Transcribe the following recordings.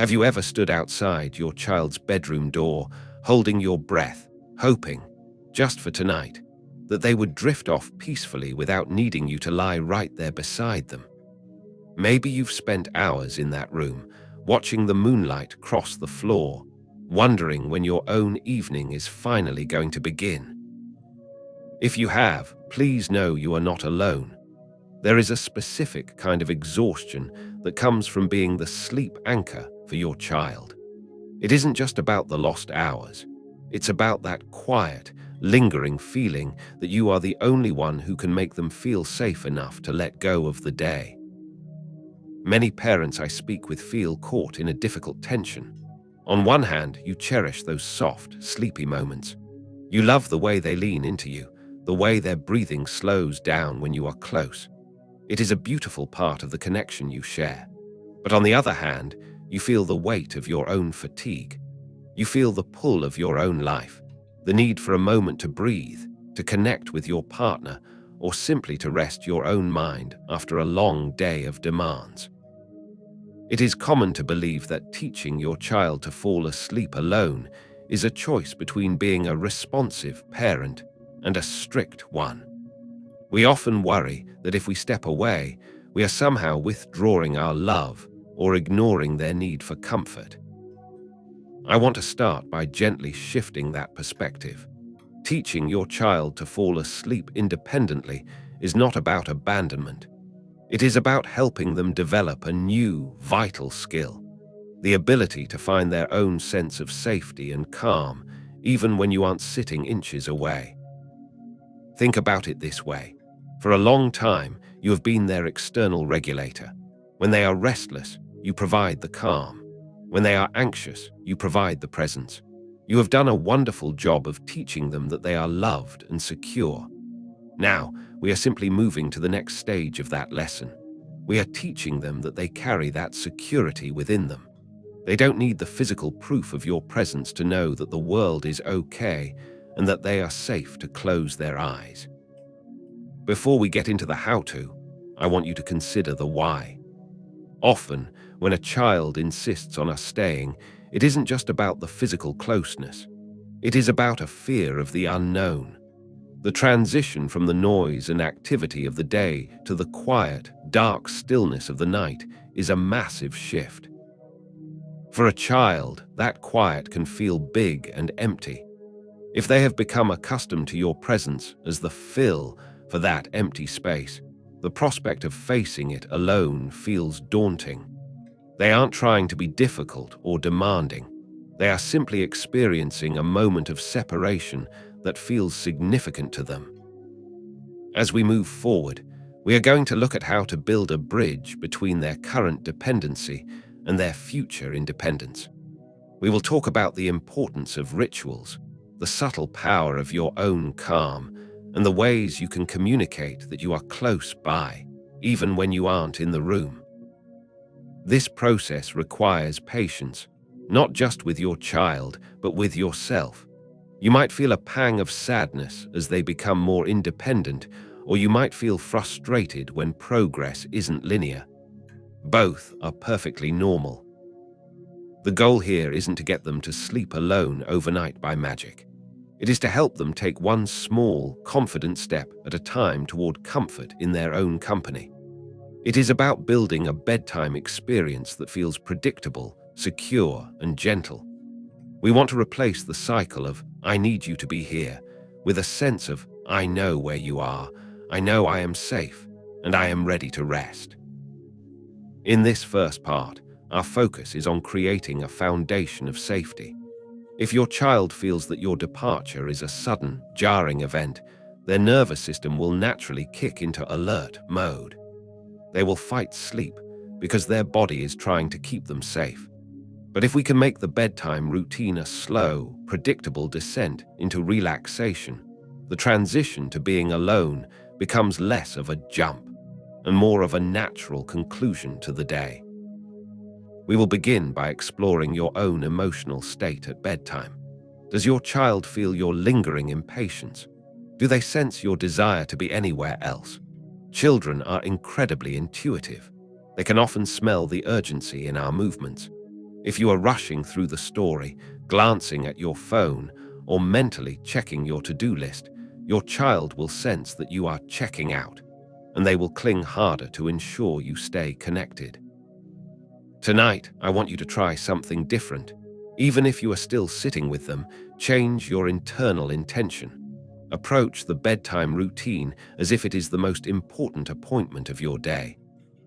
Have you ever stood outside your child's bedroom door, holding your breath, hoping, just for tonight, that they would drift off peacefully without needing you to lie right there beside them? Maybe you've spent hours in that room, watching the moonlight cross the floor, wondering when your own evening is finally going to begin. If you have, please know you are not alone. There is a specific kind of exhaustion that comes from being the sleep anchor for your child. It isn't just about the lost hours. It's about that quiet, lingering feeling that you are the only one who can make them feel safe enough to let go of the day. Many parents I speak with feel caught in a difficult tension. On one hand, you cherish those soft, sleepy moments. You love the way they lean into you, the way their breathing slows down when you are close. It is a beautiful part of the connection you share. But on the other hand, you feel the weight of your own fatigue. You feel the pull of your own life, the need for a moment to breathe, to connect with your partner, or simply to rest your own mind after a long day of demands. It is common to believe that teaching your child to fall asleep alone is a choice between being a responsive parent and a strict one. We often worry that if we step away, we are somehow withdrawing our love or ignoring their need for comfort. I want to start by gently shifting that perspective. Teaching your child to fall asleep independently is not about abandonment. It is about helping them develop a new, vital skill, the ability to find their own sense of safety and calm, even when you aren't sitting inches away. Think about it this way. For a long time, you have been their external regulator. When they are restless, you provide the calm. When they are anxious, you provide the presence. You have done a wonderful job of teaching them that they are loved and secure. Now, we are simply moving to the next stage of that lesson. We are teaching them that they carry that security within them. They don't need the physical proof of your presence to know that the world is okay and that they are safe to close their eyes. Before we get into the how-to, I want you to consider the why. Often, when a child insists on us staying, it isn't just about the physical closeness. It is about a fear of the unknown. The transition from the noise and activity of the day to the quiet, dark stillness of the night is a massive shift. For a child, that quiet can feel big and empty. If they have become accustomed to your presence as the fill for that empty space, the prospect of facing it alone feels daunting. They aren't trying to be difficult or demanding. They are simply experiencing a moment of separation that feels significant to them. As we move forward, we are going to look at how to build a bridge between their current dependency and their future independence. We will talk about the importance of rituals, the subtle power of your own calm, and the ways you can communicate that you are close by, even when you aren't in the room. This process requires patience, not just with your child, but with yourself. You might feel a pang of sadness as they become more independent, or you might feel frustrated when progress isn't linear. Both are perfectly normal. The goal here isn't to get them to sleep alone overnight by magic. It is to help them take one small, confident step at a time toward comfort in their own company. It is about building a bedtime experience that feels predictable, secure, and gentle. We want to replace the cycle of, "I need you to be here," with a sense of, "I know where you are, I know I am safe, and I am ready to rest." In this first part, our focus is on creating a foundation of safety. If your child feels that your departure is a sudden, jarring event, their nervous system will naturally kick into alert mode. They will fight sleep because their body is trying to keep them safe. But if we can make the bedtime routine a slow, predictable descent into relaxation, the transition to being alone becomes less of a jump and more of a natural conclusion to the day. We will begin by exploring your own emotional state at bedtime. Does your child feel your lingering impatience? Do they sense your desire to be anywhere else? Children are incredibly intuitive. They can often smell the urgency in our movements. If you are rushing through the story, glancing at your phone, or mentally checking your to-do list, your child will sense that you are checking out, and they will cling harder to ensure you stay connected. Tonight, I want you to try something different. Even if you are still sitting with them, change your internal intention. Approach the bedtime routine as if it is the most important appointment of your day.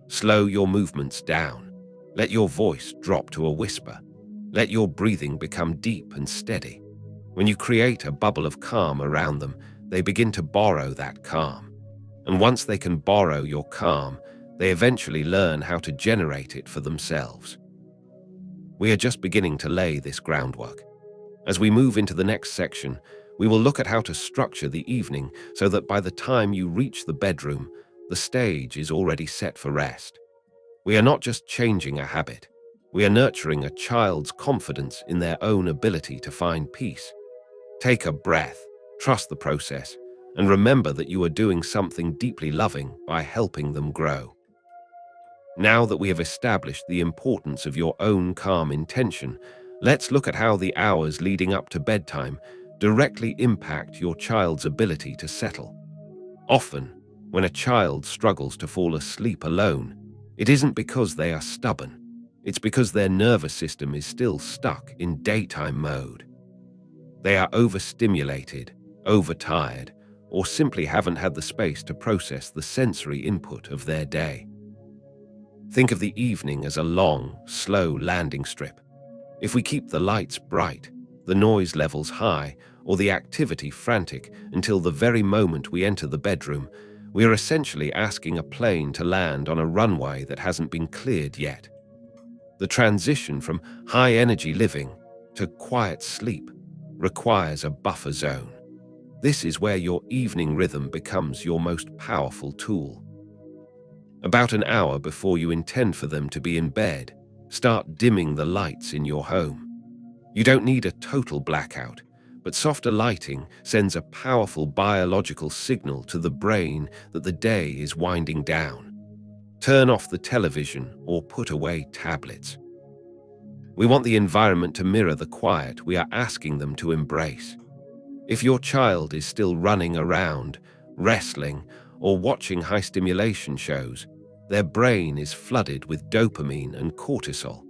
Slow your movements down. Let your voice drop to a whisper. Let your breathing become deep and steady. When you create a bubble of calm around them, they begin to borrow that calm. And once they can borrow your calm, they eventually learn how to generate it for themselves. We are just beginning to lay this groundwork. As we move into the next section, we will look at how to structure the evening so that by the time you reach the bedroom, the stage is already set for rest. We are not just changing a habit. We are nurturing a child's confidence in their own ability to find peace. Take a breath, trust the process, and remember that you are doing something deeply loving by helping them grow. Now that we have established the importance of your own calm intention, let's look at how the hours leading up to bedtime directly impact your child's ability to settle. Often, when a child struggles to fall asleep alone, it isn't because they are stubborn. It's because their nervous system is still stuck in daytime mode. They are overstimulated, overtired, or simply haven't had the space to process the sensory input of their day. Think of the evening as a long, slow landing strip. If we keep the lights bright, the noise levels high, or the activity frantic until the very moment we enter the bedroom, we are essentially asking a plane to land on a runway that hasn't been cleared yet. The transition from high-energy living to quiet sleep requires a buffer zone. This is where your evening rhythm becomes your most powerful tool. About an hour before you intend for them to be in bed, start dimming the lights in your home. You don't need a total blackout, but softer lighting sends a powerful biological signal to the brain that the day is winding down. Turn off the television or put away tablets. We want the environment to mirror the quiet we are asking them to embrace. If your child is still running around, wrestling, or watching high-stimulation shows, their brain is flooded with dopamine and cortisol,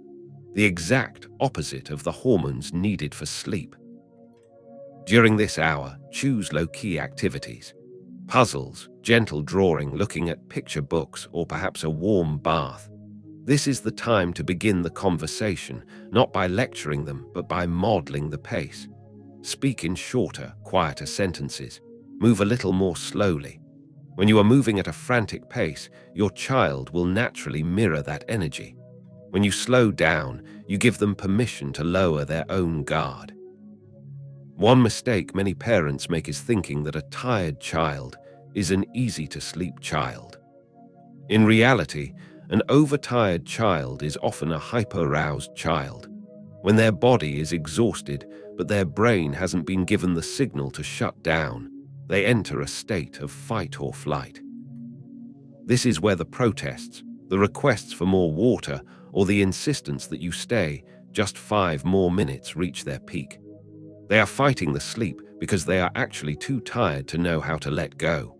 the exact opposite of the hormones needed for sleep. During this hour, choose low-key activities. Puzzles, gentle drawing, looking at picture books, or perhaps a warm bath. This is the time to begin the conversation, not by lecturing them, but by modeling the pace. Speak in shorter, quieter sentences. Move a little more slowly. When you are moving at a frantic pace, your child will naturally mirror that energy. When you slow down, you give them permission to lower their own guard. One mistake many parents make is thinking that a tired child is an easy-to-sleep child. In reality, an overtired child is often a hyper-aroused child. When their body is exhausted, but their brain hasn't been given the signal to shut down, they enter a state of fight or flight. This is where the protests, the requests for more water, or the insistence that you stay just 5 more minutes reach their peak. They are fighting the sleep because they are actually too tired to know how to let go.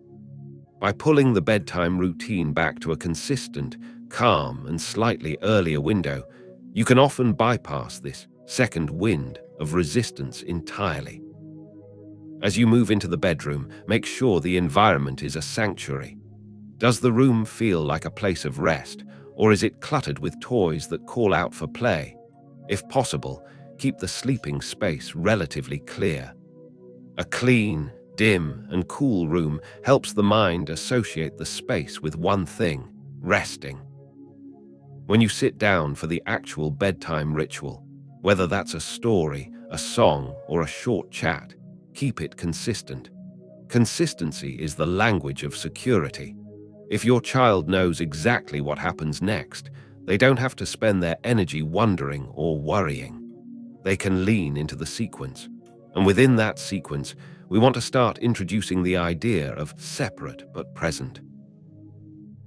By pulling the bedtime routine back to a consistent, calm, and slightly earlier window, you can often bypass this second wind of resistance entirely. As you move into the bedroom, make sure the environment is a sanctuary. Does the room feel like a place of rest, or is it cluttered with toys that call out for play? If possible, keep the sleeping space relatively clear. A clean, dim, and cool room helps the mind associate the space with one thing: resting. When you sit down for the actual bedtime ritual, whether that's a story, a song, or a short chat, keep it consistent. Consistency is the language of security. If your child knows exactly what happens next, they don't have to spend their energy wondering or worrying. They can lean into the sequence. And within that sequence, we want to start introducing the idea of separate but present.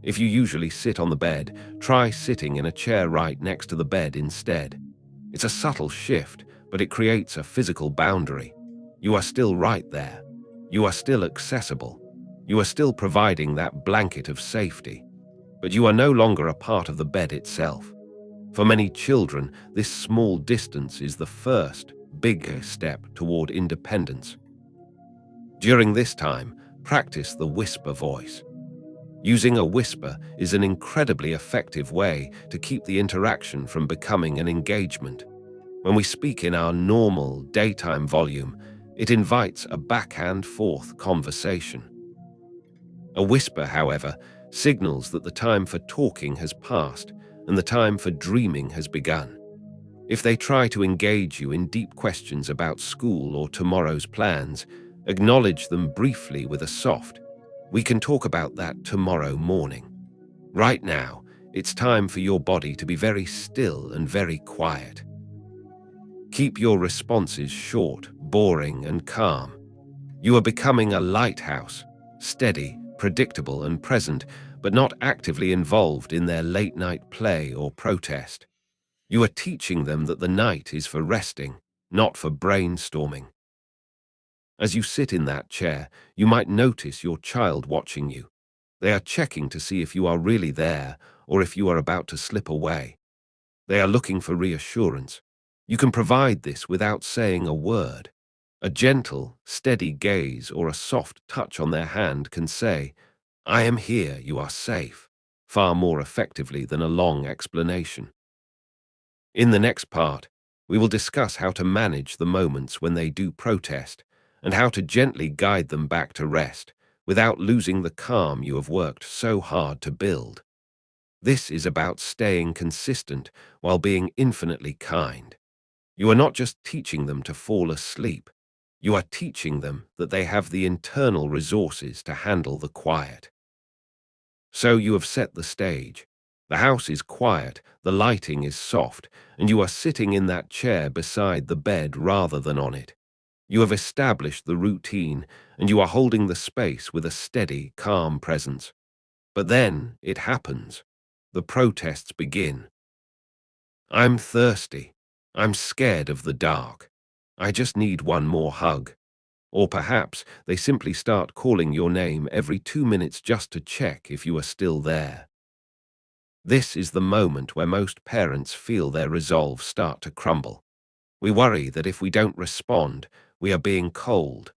If you usually sit on the bed, try sitting in a chair right next to the bed instead. It's a subtle shift, but it creates a physical boundary. You are still right there. You are still accessible. You are still providing that blanket of safety. But you are no longer a part of the bed itself. For many children, this small distance is the first, bigger step toward independence. During this time, practice the whisper voice. Using a whisper is an incredibly effective way to keep the interaction from becoming an engagement. When we speak in our normal, daytime volume, it invites a back-and-forth conversation. A whisper, however, signals that the time for talking has passed and the time for dreaming has begun. If they try to engage you in deep questions about school or tomorrow's plans, acknowledge them briefly with a soft, "We can talk about that tomorrow morning. Right now, it's time for your body to be very still and very quiet." Keep your responses short, boring, and calm. You are becoming a lighthouse, steady, predictable, and present, but not actively involved in their late-night play or protest. You are teaching them that the night is for resting, not for brainstorming. As you sit in that chair, you might notice your child watching you. They are checking to see if you are really there or if you are about to slip away. They are looking for reassurance. You can provide this without saying a word. A gentle, steady gaze or a soft touch on their hand can say, "I am here, you are safe," far more effectively than a long explanation. In the next part, we will discuss how to manage the moments when they do protest and how to gently guide them back to rest without losing the calm you have worked so hard to build. This is about staying consistent while being infinitely kind. You are not just teaching them to fall asleep. You are teaching them that they have the internal resources to handle the quiet. So you have set the stage. The house is quiet, the lighting is soft, and you are sitting in that chair beside the bed rather than on it. You have established the routine, and you are holding the space with a steady, calm presence. But then it happens. The protests begin. "I'm thirsty. I'm scared of the dark. I just need one more hug." Or perhaps they simply start calling your name every 2 minutes just to check if you are still there. This is the moment where most parents feel their resolve start to crumble. We worry that if we don't respond, we are being cold.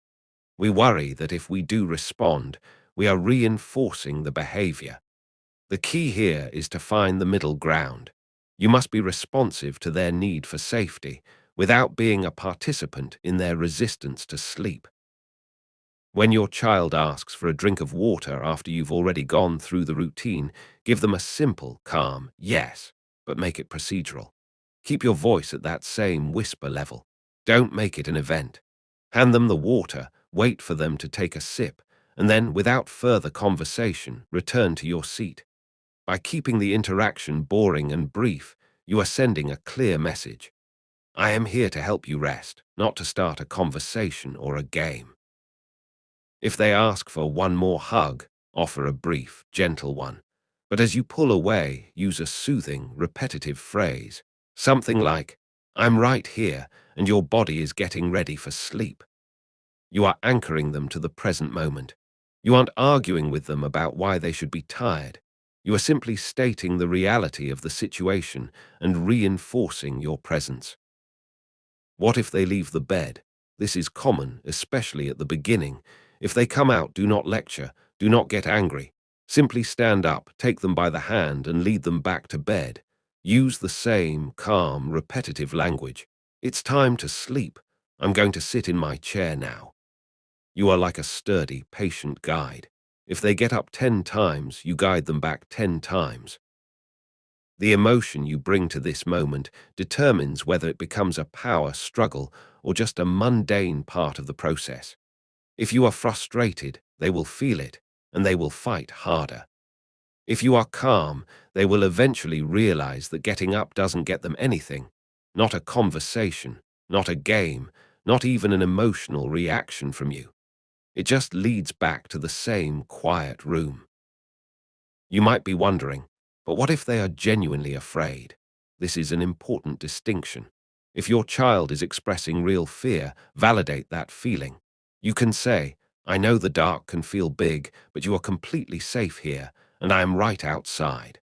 We worry that if we do respond, we are reinforcing the behavior. The key here is to find the middle ground. You must be responsive to their need for safety without being a participant in their resistance to sleep. When your child asks for a drink of water after you've already gone through the routine, give them a simple, calm yes, but make it procedural. Keep your voice at that same whisper level. Don't make it an event. Hand them the water, wait for them to take a sip, and then, without further conversation, return to your seat. By keeping the interaction boring and brief, you are sending a clear message. I am here to help you rest, not to start a conversation or a game. If they ask for one more hug, offer a brief, gentle one. But as you pull away, use a soothing, repetitive phrase. Something like, "I'm right here, and your body is getting ready for sleep." You are anchoring them to the present moment. You aren't arguing with them about why they should be tired. You are simply stating the reality of the situation and reinforcing your presence. What if they leave the bed? This is common, especially at the beginning. If they come out, do not lecture, do not get angry. Simply stand up, take them by the hand, and lead them back to bed. Use the same calm, repetitive language. "It's time to sleep. I'm going to sit in my chair now." You are like a sturdy, patient guide. If they get up 10 times, you guide them back 10 times. The emotion you bring to this moment determines whether it becomes a power struggle or just a mundane part of the process. If you are frustrated, they will feel it, and they will fight harder. If you are calm, they will eventually realize that getting up doesn't get them anything. Not a conversation, not a game, not even an emotional reaction from you. It just leads back to the same quiet room. You might be wondering, but what if they are genuinely afraid? This is an important distinction. If your child is expressing real fear, validate that feeling. You can say, I know the dark can feel big, but you are completely safe here, and I am right outside.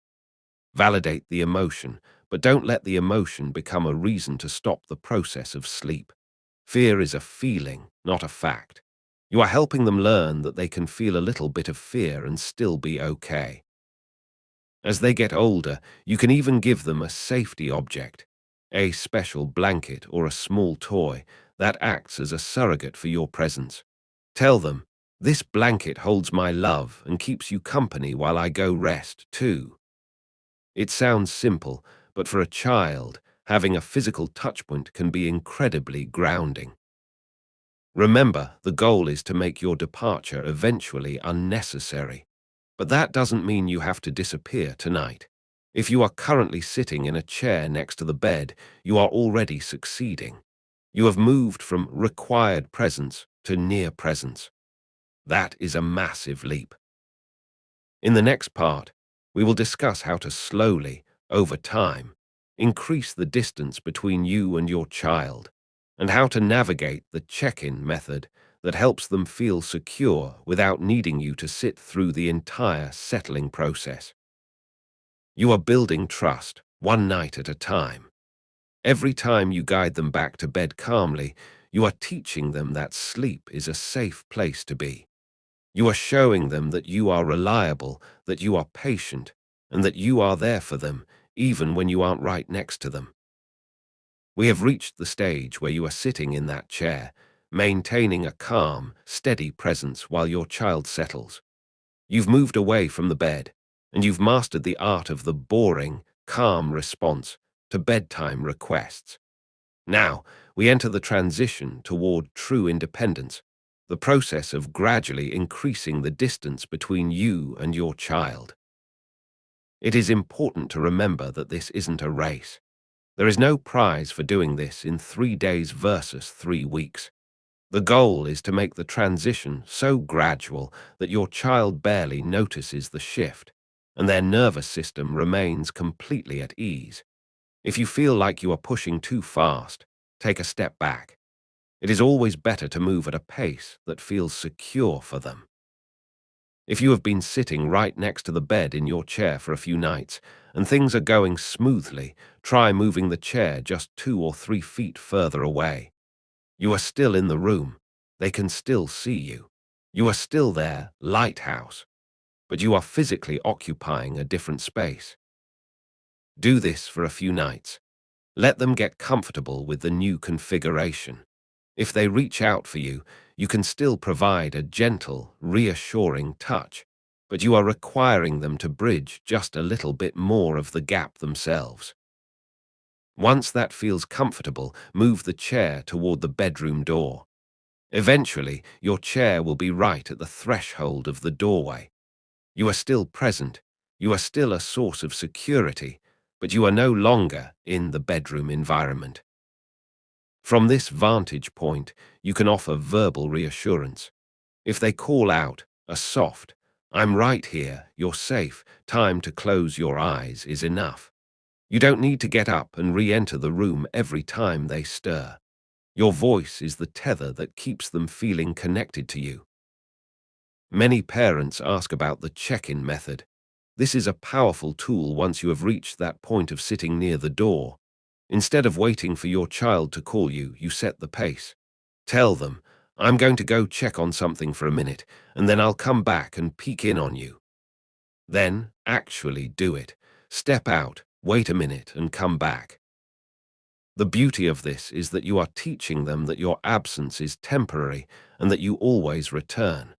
Validate the emotion, but don't let the emotion become a reason to stop the process of sleep. Fear is a feeling, not a fact. You are helping them learn that they can feel a little bit of fear and still be okay. As they get older, you can even give them a safety object, a special blanket or a small toy that acts as a surrogate for your presence. Tell them, this blanket holds my love and keeps you company while I go rest too. It sounds simple, but for a child, having a physical touchpoint can be incredibly grounding. Remember, the goal is to make your departure eventually unnecessary. But that doesn't mean you have to disappear tonight. If you are currently sitting in a chair next to the bed, you are already succeeding. You have moved from required presence to near presence. That is a massive leap. In the next part, we will discuss how to slowly, over time, increase the distance between you and your child, and how to navigate the check-in method that helps them feel secure without needing you to sit through the entire settling process. You are building trust, one night at a time. Every time you guide them back to bed calmly, you are teaching them that sleep is a safe place to be. You are showing them that you are reliable, that you are patient, and that you are there for them, even when you aren't right next to them. We have reached the stage where you are sitting in that chair, maintaining a calm, steady presence while your child settles. You've moved away from the bed, and you've mastered the art of the boring, calm response to bedtime requests. Now, we enter the transition toward true independence, the process of gradually increasing the distance between you and your child. It is important to remember that this isn't a race. There is no prize for doing this in 3 days versus 3 weeks. The goal is to make the transition so gradual that your child barely notices the shift, and their nervous system remains completely at ease. If you feel like you are pushing too fast, take a step back. It is always better to move at a pace that feels secure for them. If you have been sitting right next to the bed in your chair for a few nights and things are going smoothly, try moving the chair just 2 or 3 feet further away. You are still in the room. They can still see you. You are still there, lighthouse, but you are physically occupying a different space. Do this for a few nights. Let them get comfortable with the new configuration. If they reach out for you, you can still provide a gentle, reassuring touch, but you are requiring them to bridge just a little bit more of the gap themselves. Once that feels comfortable, move the chair toward the bedroom door. Eventually, your chair will be right at the threshold of the doorway. You are still present. You are still a source of security, but you are no longer in the bedroom environment. From this vantage point, you can offer verbal reassurance. If they call out, a soft, I'm right here, you're safe, time to close your eyes is enough. You don't need to get up and re-enter the room every time they stir. Your voice is the tether that keeps them feeling connected to you. Many parents ask about the check-in method. This is a powerful tool once you have reached that point of sitting near the door. Instead of waiting for your child to call you, you set the pace. Tell them, I'm going to go check on something for a minute, and then I'll come back and peek in on you. Then, actually do it. Step out, wait a minute, and come back. The beauty of this is that you are teaching them that your absence is temporary and that you always return.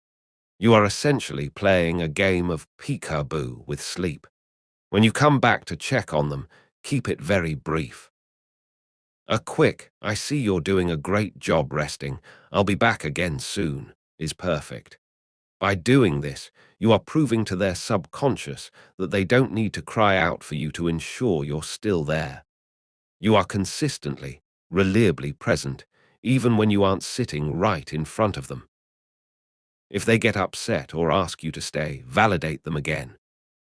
You are essentially playing a game of peekaboo with sleep. When you come back to check on them, keep it very brief. A quick, I see you're doing a great job resting, I'll be back again soon, is perfect. By doing this, you are proving to their subconscious that they don't need to cry out for you to ensure you're still there. You are consistently, reliably present, even when you aren't sitting right in front of them. If they get upset or ask you to stay, validate them again.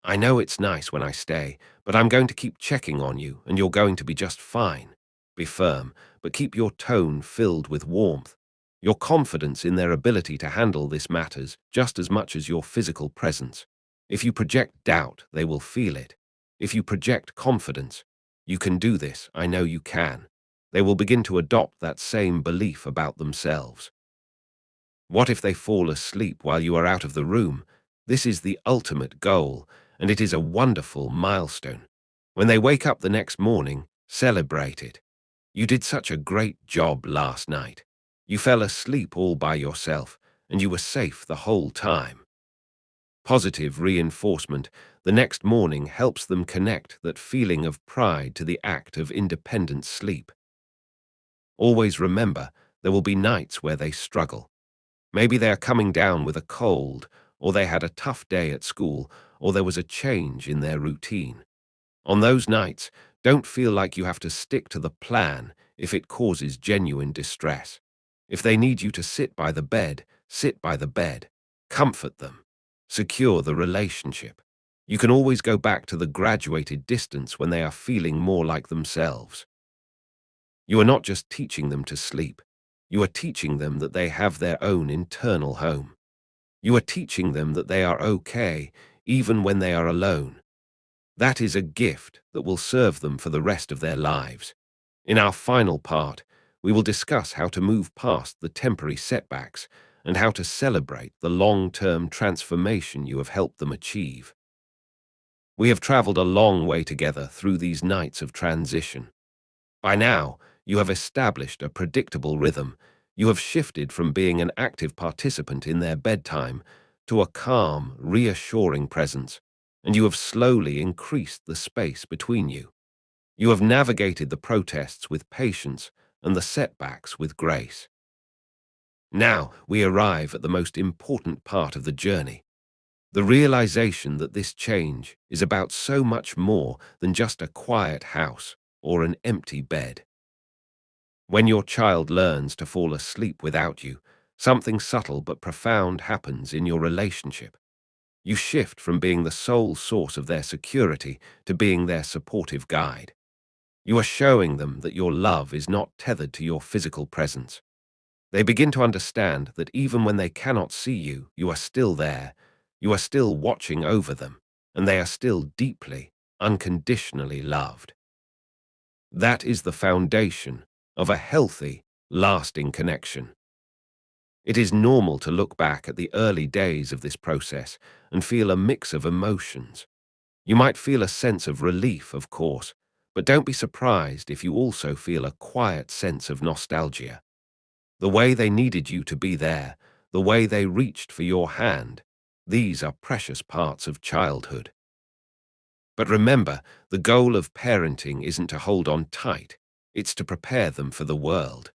I know it's nice when I stay, but I'm going to keep checking on you and you're going to be just fine. Be firm, but keep your tone filled with warmth. Your confidence in their ability to handle this matters just as much as your physical presence. If you project doubt, they will feel it. If you project confidence, "You can do this, I know you can," they will begin to adopt that same belief about themselves. What if they fall asleep while you are out of the room? This is the ultimate goal, and it is a wonderful milestone. When they wake up the next morning, celebrate it. You did such a great job last night. You fell asleep all by yourself, and you were safe the whole time. Positive reinforcement the next morning helps them connect that feeling of pride to the act of independent sleep. Always remember, there will be nights where they struggle. Maybe they are coming down with a cold, or they had a tough day at school, or there was a change in their routine. On those nights, don't feel like you have to stick to the plan if it causes genuine distress. If they need you to sit by the bed, sit by the bed. Comfort them. Secure the relationship. You can always go back to the graduated distance when they are feeling more like themselves. You are not just teaching them to sleep. You are teaching them that they have their own internal home. You are teaching them that they are okay, even when they are alone. That is a gift that will serve them for the rest of their lives. In our final part, we will discuss how to move past the temporary setbacks and how to celebrate the long-term transformation you have helped them achieve. We have traveled a long way together through these nights of transition. By now, you have established a predictable rhythm. You have shifted from being an active participant in their bedtime to a calm, reassuring presence, and you have slowly increased the space between you. You have navigated the protests with patience and the setbacks with grace. Now we arrive at the most important part of the journey, the realization that this change is about so much more than just a quiet house or an empty bed. When your child learns to fall asleep without you, something subtle but profound happens in your relationship. You shift from being the sole source of their security to being their supportive guide. You are showing them that your love is not tethered to your physical presence. They begin to understand that even when they cannot see you, you are still there, you are still watching over them, and they are still deeply, unconditionally loved. That is the foundation of a healthy, lasting connection. It is normal to look back at the early days of this process and feel a mix of emotions. You might feel a sense of relief, of course, but don't be surprised if you also feel a quiet sense of nostalgia. The way they needed you to be there, the way they reached for your hand, these are precious parts of childhood. But remember, the goal of parenting isn't to hold on tight, it's to prepare them for the world.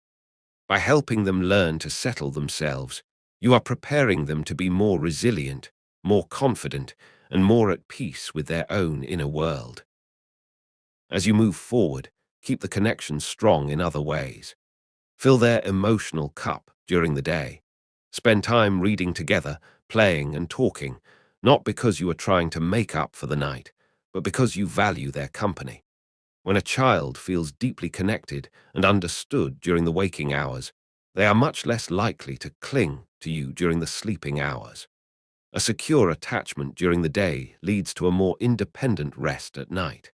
By helping them learn to settle themselves, you are preparing them to be more resilient, more confident, and more at peace with their own inner world. As you move forward, keep the connection strong in other ways. Fill their emotional cup during the day. Spend time reading together, playing and talking, not because you are trying to make up for the night, but because you value their company. When a child feels deeply connected and understood during the waking hours, they are much less likely to cling to you during the sleeping hours. A secure attachment during the day leads to a more independent rest at night.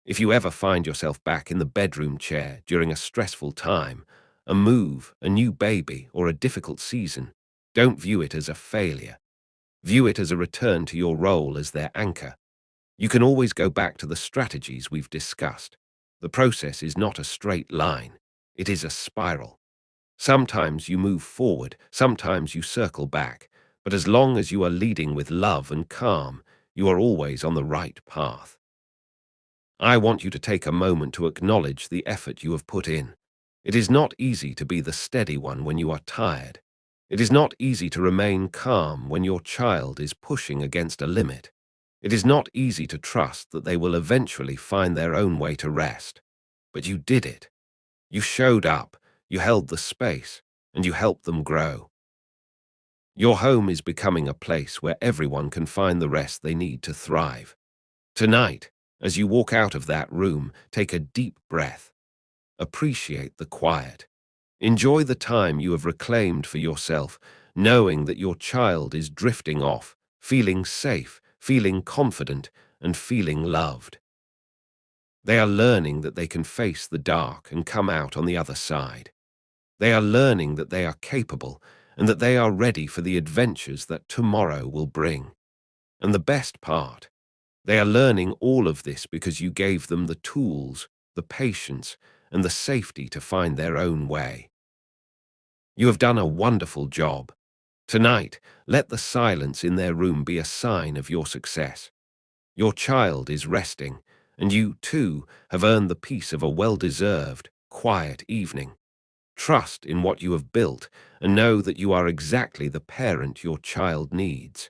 If you ever find yourself back in the bedroom chair during a stressful time, a move, a new baby, or a difficult season, don't view it as a failure. View it as a return to your role as their anchor. You can always go back to the strategies we've discussed. The process is not a straight line. It is a spiral. Sometimes you move forward, sometimes you circle back, but as long as you are leading with love and calm, you are always on the right path. I want you to take a moment to acknowledge the effort you have put in. It is not easy to be the steady one when you are tired. It is not easy to remain calm when your child is pushing against a limit. It is not easy to trust that they will eventually find their own way to rest. But you did it. You showed up, you held the space, and you helped them grow. Your home is becoming a place where everyone can find the rest they need to thrive. Tonight, as you walk out of that room, take a deep breath. Appreciate the quiet. Enjoy the time you have reclaimed for yourself, knowing that your child is drifting off, feeling safe, feeling confident, and feeling loved. They are learning that they can face the dark and come out on the other side. They are learning that they are capable and that they are ready for the adventures that tomorrow will bring. And the best part, they are learning all of this because you gave them the tools, the patience, and the safety to find their own way. You have done a wonderful job. Tonight, let the silence in their room be a sign of your success. Your child is resting, and you, too, have earned the peace of a well-deserved, quiet evening. Trust in what you have built and know that you are exactly the parent your child needs.